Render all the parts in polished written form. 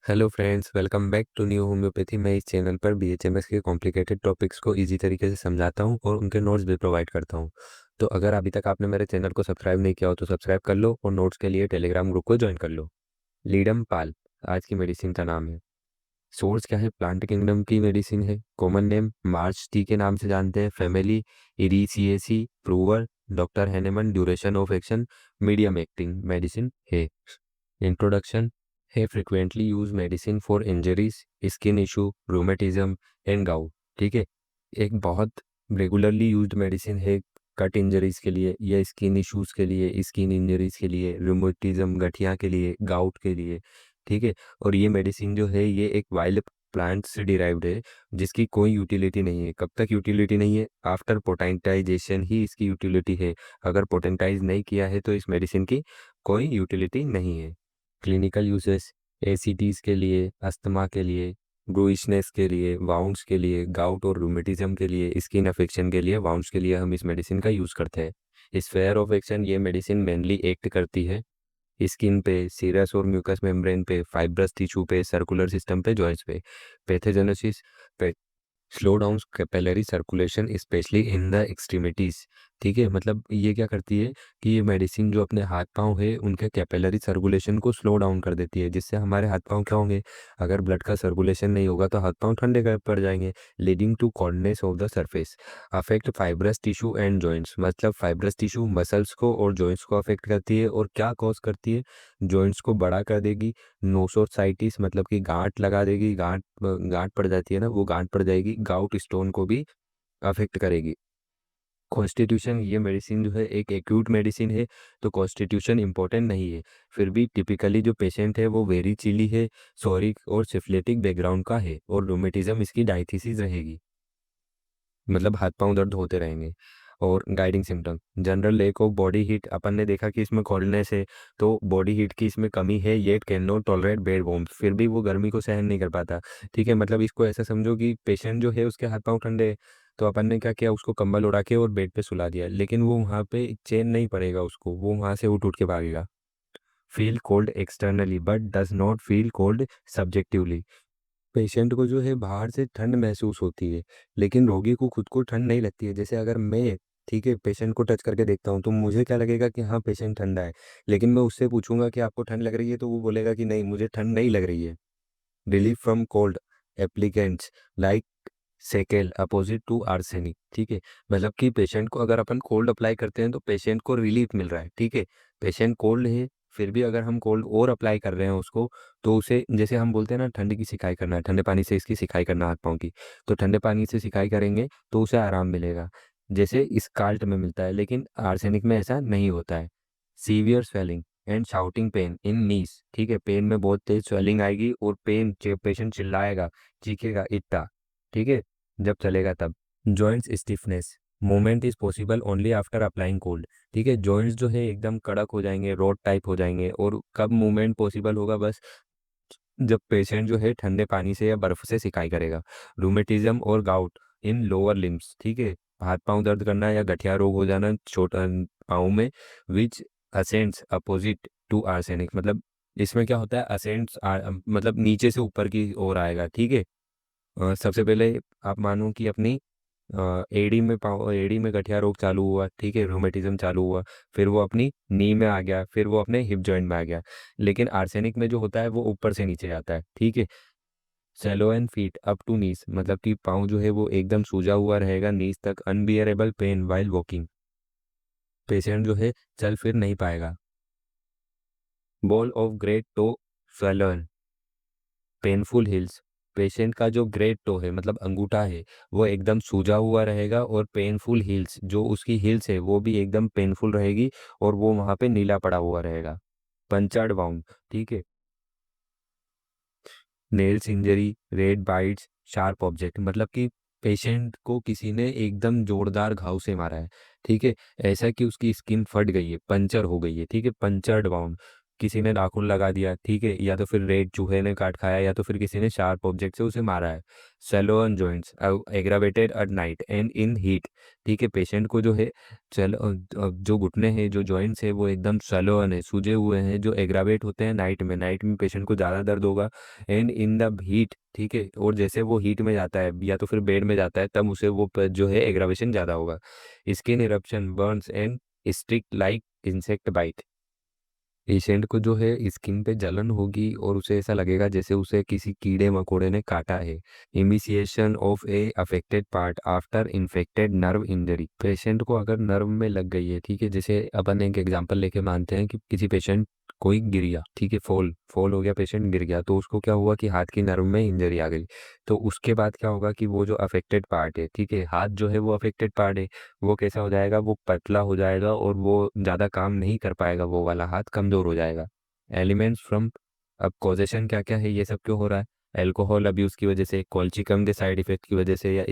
Hello friends, welcome back to new homoeopathy. मैं इस channel पर बीएचएमएस के कॉम्प्लिकेटेड टॉपिक्स को इजी तरीके से समझाता हूं और उनके नोट्स भी प्रोवाइड करता हूं। तो अगर अभी तक आपने मेरे चैनल को सब्सक्राइब नहीं किया हो तो सब्सक्राइब कर लो और नोट्स के लिए टेलीग्राम ग्रुप को ज्वाइन कर लो। लीडम पाल आज की मेडिसिन का नाम है। सोर्स क्या है? प्लांट किंगडम की मेडिसिन है। कॉमन नेम मार्च टी के नाम से जानते हैं। Family Ericaceae prover. Doctor Hahnemann. Duration of action medium acting medicine है। इंट्रोडक्शन है frequently use medicine for injuries, skin issue, rheumatism and gout. ठीक है, एक बहुत रेगुलरली यूज्ड मेडिसिन है कट इंजरीज के लिए या स्किन इश्यूज के लिए, स्किन इंजरीज के लिए, रूमेटिज्म गठिया के लिए, गाउट के लिए। ठीक है, और ये मेडिसिन जो है ये एक वाइल्ड प्लांट से डिराइव्ड है जिसकी कोई यूटिलिटी नहीं है। कब तक यूटिलिटी नहीं है? आफ्टर पोटेंटाइजेशन ही इसकी यूटिलिटी है। अगर पोटेंटाइज नहीं किया है तो इस मेडिसिन की कोई यूटिलिटी नहीं है। क्लिनिकल यूसेस एसीटीज के लिए, अस्थमा के लिए, ब्रूइशनेस के लिए, वाउंड्स के लिए, गाउट और रूमेटिज्म के लिए, स्किन अफेक्शन के लिए, वाउंड्स के लिए हम इस मेडिसिन का यूज़ करते हैं। स्फेयर ऑफ एक्शन ये मेडिसिन मेनली एक्ट करती है स्किन पे, सीरस और म्यूकस मेम्ब्रेन पे, फाइब्रस टिश्यू पे, सर्कुलर सिस्टम पे, जॉइंट्स पे। Pathogenesis slow down capillary circulation specially in the extremities. ठीक है, मतलब ये क्या करती है कि ये मेडिसिन जो अपने हाथ पांव है उनके कैपिलरी सर्कुलेशन को स्लो डाउन कर देती है, जिससे हमारे हाथ पांव क्या होंगे? अगर ब्लड का सर्कुलेशन नहीं होगा तो हाथ पांव ठंडे पड़ जाएंगे, leading to coldness of the surface. Affect fibrous tissue and joints, मतलब फाइब्रस टिश्यू मसल्स को और जॉइंट्स को अफेक्ट करती है। और क्या कॉज करती है? जॉइंट्स को बड़ा कर देगी। नोसोसाइटिस मतलब कि गांठ लगा देगी, गांठ गांठ पड़ जाती है ना, वो गांठ पड़ जाएगी। गाउट स्टोन को भी अफेक्ट करेगी। कॉन्स्टिट्यूशन ये मेडिसिन जो है एक एक्यूट मेडिसिन है, तो कॉन्स्टिट्यूशन इंपॉर्टेंट नहीं है। फिर भी टिपिकली जो पेशेंट है वो वेरी चिली है, सोरिक और सिफिलिटिक बैकग्राउंड का है और रूमेटिज्म इसकी डायथिसिस रहेगी, मतलब हाथ पांव दर्द होते रहेंगे। और guiding symptom general lack of body heat, अपन ने देखा कि इसमें कोल्डनेस है तो बॉडी हीट की इसमें कमी है। Yet can not tolerate bed warmth, फिर भी वो गर्मी को सहन नहीं कर पाता। ठीक है, मतलब इसको ऐसा समझो कि पेशेंट जो है उसके हाथ पांव ठंडे है, तो अपन ने क्या किया, उसको कंबल उड़ा के और बेड पे सुला दिया, लेकिन वो वहाँ पे चैन नहीं पड़ेगा उसको, वो वहाँ से उठ उठ के भागेगा। Feel cold externally but does not feel cold subjectively, patient को जो है बाहर से ठंड महसूस होती है लेकिन रोगी को खुद को ठंड नहीं लगती है। जैसे अगर मैं, ठीक है, पेशेंट को टच करके देखता हूँ तो मुझे क्या लगेगा कि हाँ पेशेंट ठंडा है, लेकिन मैं उससे पूछूंगा कि आपको ठंड लग रही है तो वो बोलेगा कि नहीं मुझे ठंड नहीं लग रही है। Relief from cold applicants like secale opposite to arsenic. ठीक है, मतलब कि पेशेंट को अगर अपन कोल्ड अप्लाई करते हैं तो पेशेंट को रिलीफ मिल रहा है। ठीक है, पेशेंट कोल्ड है फिर भी अगर हम कोल्ड और अप्लाई कर रहे हैं उसको, तो उसे जैसे हम बोलते हैं ना ठंड की सिकाई करना है, ठंडे पानी से इसकी सिकाई करना हाथ पाँव की, तो ठंडे पानी से सिकाई करेंगे तो उसे आराम मिलेगा, जैसे स्काल्ट में मिलता है, लेकिन आर्सेनिक में ऐसा नहीं होता है। Severe swelling and shooting pain in knees, ठीक है, पेन में बहुत तेज स्वेलिंग आएगी और पेन पेशेंट चिल्लाएगा, चीखेगा इतना। ठीक है, जब चलेगा तब। Joints stiffness movement is possible only after applying cold. ठीक है, जॉइंट्स जो है एकदम कड़क हो जाएंगे, रॉड टाइप हो जाएंगे, और कब मूवमेंट पॉसिबल होगा? बस जब पेशेंट जो है ठंडे पानी से या बर्फ से सिकाई करेगा। रूमेटिज्म और गाउट इन लोअर लिम्स, ठीक है, हाथ पांव दर्द करना या गठिया रोग हो जाना छोटा पाँव में, विच असेंट्स अपोजिट टू आर्सेनिक, मतलब इसमें क्या होता है, असेंट्स मतलब नीचे से ऊपर की ओर आएगा। ठीक है, सबसे पहले आप मानो कि अपनी एडी में पाँव, एडी में गठिया रोग चालू हुआ, ठीक है, रोमेटिज्म चालू हुआ, फिर वो अपनी नी में आ गया, फिर वो अपने हिप जॉइंट में आ गया। लेकिन आर्सेनिक में जो होता है वो ऊपर से नीचे आता है। ठीक है, सेलो एंड फीट अप टू नीस, मतलब कि पाँव जो है वो एकदम सूजा हुआ रहेगा नीस तक। Unbearable pain while walking, patient जो है चल फिर नहीं पाएगा। Ball of great toe swollen, painful heels, patient का जो ग्रेट टो है मतलब अंगूठा है वो एकदम सूजा हुआ रहेगा, और पेनफुल हिल्स जो उसकी हिल्स है वो भी एकदम पेनफुल रहेगी और वो वहाँ पे नीला पड़ा हुआ रहेगा। पंचर्ड वाउंड, ठीक है, nails injury, red bytes, sharp object, मतलब कि पेशेंट को किसी ने एकदम जोरदार घाव से मारा है। ठीक है, ऐसा कि उसकी स्किन फट गई है, पंचर हो गई है। ठीक है, पंचर्ड वाउंड, किसी ने नाखून लगा दिया, ठीक है, या तो फिर रेड चूहे ने काट खाया, या तो फिर किसी ने शार्प ऑब्जेक्ट से उसे मारा है। Swollen joints aggravated at night and in heat, ठीक है, पेशेंट को जो है जो घुटने हैं, जो जॉइंट्स है वो एकदम सैलोअन है, सूजे हुए हैं, जो एग्रावेट होते हैं नाइट में पेशेंट को ज़्यादा दर्द होगा। एंड इन द हीट, ठीक है, और जैसे वो हीट में जाता है या तो फिर बेड में जाता है तब उसे वो जो है एग्रावेशन ज़्यादा होगा। Skin eruption burns and stick like insect bite, patient को जो है स्किन पे जलन होगी और उसे ऐसा लगेगा जैसे उसे किसी कीड़े मकोड़े ने काटा है। Emaciation of a affected part after infected nerve injury, patient को अगर नर्व में लग गई है, ठीक है, जैसे अपन एक एग्जांपल लेके मानते हैं कि किसी पेशेंट कोई गिर गया, ठीक है, फॉल फॉल हो गया, पेशेंट गिर गया, तो उसको क्या हुआ कि हाथ की नर्व में इंजरी आ गई। तो उसके बाद क्या होगा कि वो जो अफेक्टेड पार्ट है, ठीक है, हाथ जो है वो अफेक्टेड पार्ट है, वो कैसा हो जाएगा, वो पतला हो जाएगा और वो ज़्यादा काम नहीं कर पाएगा, वो वाला हाथ कमज़ोर हो जाएगा। एलिमेंट्स फ्रॉम, अब कॉजेशन क्या क्या है, ये सब क्यों हो रहा है? अल्कोहल अब्यूज़ की वजह से, कॉल्चिकम के साइड इफेक्ट की वजह से, या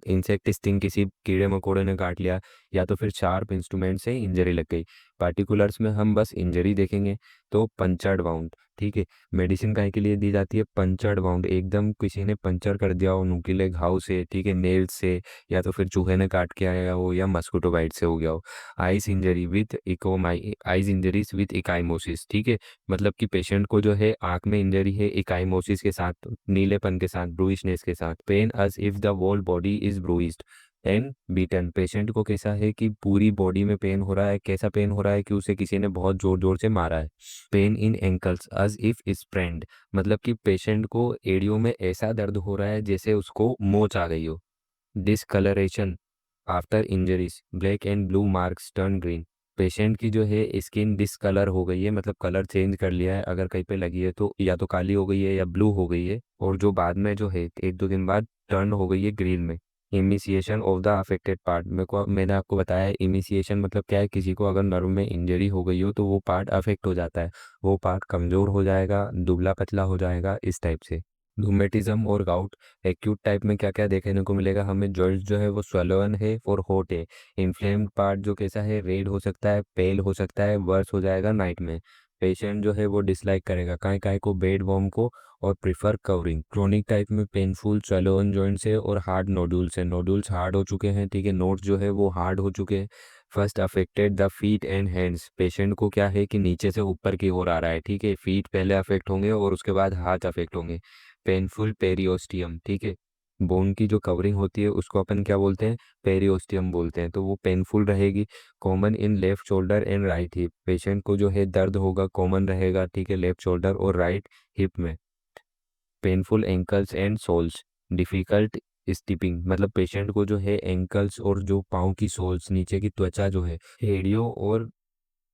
इंसेक्ट स्टिंग, किसी कीड़े मकोड़े ने काट लिया, या तो फिर शार्प इंस्ट्रूमेंट से इंजरी लग गई। पार्टिकुलर्स में हम बस इंजरी देखेंगे। तो पंचर्ड वाउंड, ठीक है, मेडिसिन काहे के लिए दी जाती है? पंचर्ड वाउंड, एकदम किसी ने पंचर कर दिया हो नुकीले घाव से, ठीक है, नेल्स से, या तो फिर चूहे ने काट के आया हो, या मस्कुटो बाइट से हो गया हो। Ice injury with ecchymosis ice injuries with ecchymosis, ठीक है, मतलब कि पेशेंट को जो है आंख में इंजरी है इकाइमोसिस के साथ, नीलेपन के साथ, ब्रूइशनेस के साथ। Pain as if the whole body is bruised and beaten, patient को कैसा है कि पूरी बॉडी में पेन हो रहा है, कैसा पेन हो रहा है कि उसे किसी ने बहुत जोर जोर से मारा है। Pain in ankles us if spread, मतलब कि पेशेंट को एड़ियों में ऐसा दर्द हो रहा है जैसे उसको मोच आ गई हो। Discolouration after injuries, black and blue marks turn green, patient की जो है स्किन डिसकलर हो गई है, मतलब कलर चेंज कर लिया है, अगर कहीं पे लगी है तो या तो काली हो गई है या ब्लू हो गई है, और जो बाद में जो है 1-2 दिन बाद टर्न हो गई है ग्रीन में। इमिसिएशन ऑफ द अफेक्टेड पार्ट, मैंने आपको बताया इमिसिएशन मतलब क्या है, किसी को अगर नर्व में इंजरी हो गई हो तो वो पार्ट अफेक्ट हो जाता है, वो पार्ट कमज़ोर हो जाएगा, दुबला पतला हो जाएगा, इस टाइप से। रूमेटिज्म और गाउट, एक्यूट टाइप में क्या क्या देखने को मिलेगा हमें? जॉइंट्स जो है वो swollen है और हॉट है। इन्फ्लेम्ड पार्ट जो कैसा है, रेड हो सकता है, पेल हो सकता है, वर्स हो जाएगा नाइट में। पेशेंट जो है वो डिसलाइक करेगा काय काय को, बेड वॉर्म को, और प्रिफर कवरिंग। क्रोनिक टाइप में पेनफुल swollen जॉइंट्स है और हार्ड नोडुल्स है, नोडुल्स हार्ड हो चुके हैं, ठीक है, नोड्स जो है वो हार्ड हो चुके हैं। First affected the feet and hands, patient को क्या है कि नीचे से ऊपर की ओर आ रहा है, ठीक है, फीट पहले अफेक्ट होंगे और उसके बाद हाथ अफेक्ट होंगे। पेनफुल पेरियोस्टियम, ठीक है, बोन की जो कवरिंग होती है उसको अपन क्या बोलते हैं? पेरियोस्टियम बोलते हैं, तो वो पेनफुल रहेगी। Common in left shoulder and right hip, patient को जो है दर्द होगा, कॉमन रहेगा, ठीक है, लेफ्ट शोल्डर और राइट हिप में। Painful ankles and soles, difficult stepping, मतलब पेशेंट को जो है एंकल्स और जो पाँव की सोल्स, नीचे की त्वचा जो है, एड़ियों और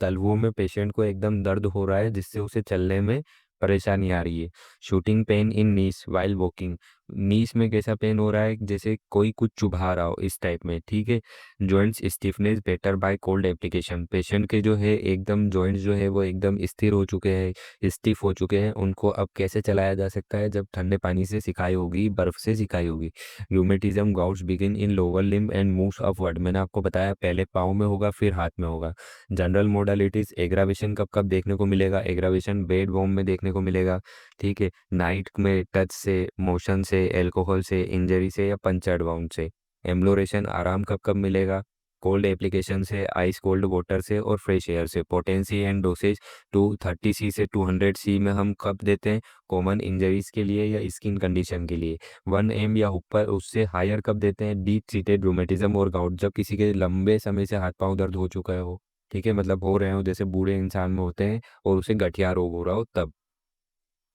तलवों में पेशेंट को एकदम दर्द हो रहा है जिससे उसे चलने में परेशानी आ रही है। Shooting pain in knees while walking, knees में कैसा पेन हो रहा है, जैसे कोई कुछ चुभा रहा हो, इस टाइप में, ठीक है। Joints stiffness better by cold application, patient के जो है एकदम जॉइंट्स जो है वो एकदम स्थिर हो चुके हैं, स्टिफ हो चुके हैं, उनको अब कैसे चलाया जा सकता है? जब ठंडे पानी से सिकाई होगी, बर्फ से सिकाई होगी। Rheumatism gouts begin in lower limb and moves upward, मैंने आपको बताया पहले पाँव में होगा फिर हाथ में होगा। जनरल मोडालिटीज, एग्रावेशन कब कब देखने को मिलेगा? एग्रावेशन बेड वॉर्म में देखने को मिलेगा, ठीक है, नाइट में टच से, मोशन से, अल्कोहल से, इंजरी से, या पंचर्ड वाउंड से। एम्लोरेशन आराम कब कब मिलेगा? कोल्ड एप्लीकेशन से, आइस कोल्ड वाटर से, और फ्रेश एयर से। पोटेंसी एंड डोसेज 230 से 200 में हम कब देते हैं? कॉमन इंजरीज के लिए या स्किन कंडीशन के लिए। 1 m या ऊपर उससे हायर कब देते हैं? डीप सीटेड रूमेटिज्म और गाउट, जब किसी के लंबे समय से हाथ पांव दर्द हो चुका है हो, ठीक है, मतलब हो रहे हो, जैसे बूढ़े इंसान में होते हैं और उसे गठिया रोग हो रहा हो तब।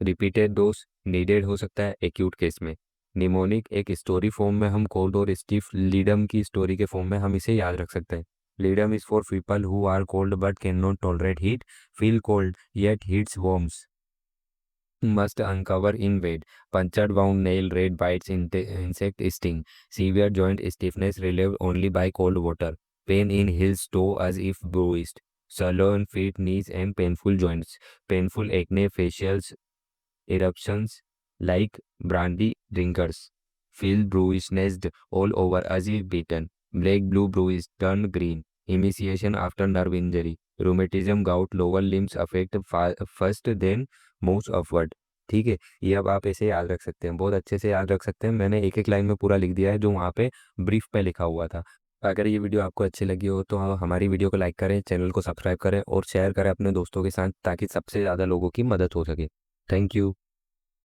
रिपीटेड डोज नीडेड हो सकता है एक्यूट केस में। निमोनिक एक स्टोरी फॉर्म में हम कोल्ड और स्टिफ, लीडम की स्टोरी के फॉर्म में हम इसे याद रख सकते हैं। Ledum is for people who are cold but can not tolerate heat, feel cold yet heats warms, must uncover in bed. Punctured wound, nail, red bites, insect sting. Severe joint stiffness relieved only by cold water. Pain in heels, toe as if bruised. Swollen feet, knees, and painful joints. Painful acne, facials, eruptions like brandy drinkers. Feel bruisedness all over as if beaten. Black blue bruise turn green. Emaciation after nerve injury. Rheumatism, gout, lower limbs affect first then moves upward. ठीक है, ये अब आप ऐसे याद रख सकते हैं, बहुत अच्छे से याद रख सकते हैं। मैंने एक एक लाइन में पूरा लिख दिया है जो वहाँ पे ब्रीफ पे लिखा हुआ था। अगर ये वीडियो आपको अच्छी लगी हो तो हमारी वीडियो को लाइक करें, चैनल को सब्सक्राइब करें और शेयर करें अपने दोस्तों के साथ, ताकि सबसे ज़्यादा लोगों की मदद हो सके। Thank you.